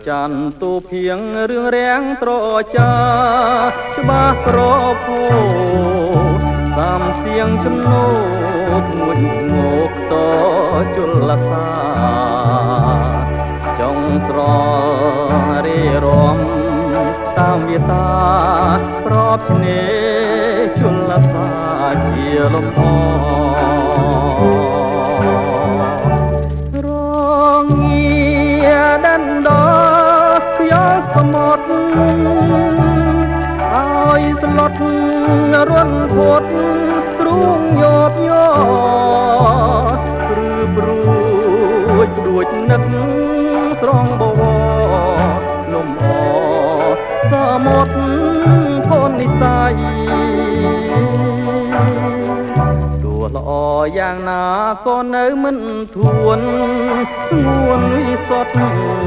ច័ន្ទទូភៀងរឿងរាំងត្រចាច្បាស់ប្រភោសាមសៀងចំណូធ្ងួចងោកតជលសាចង់ស្ររីរំតាមវាតាប្របឆ្នេរជលសាជាលំអរងាដិនដល់ខ្យល់សមុទ្រឲ្យស្លុតរន់ធត់ទ្រូងយោបយោព្រឺព្រួចនឹកស្រងបវរលំអសមុទ្រកូននិស័យទោះល្អយ៉ាងណាក៏នៅមិនធួនស្ងួនវិសុទ្ធ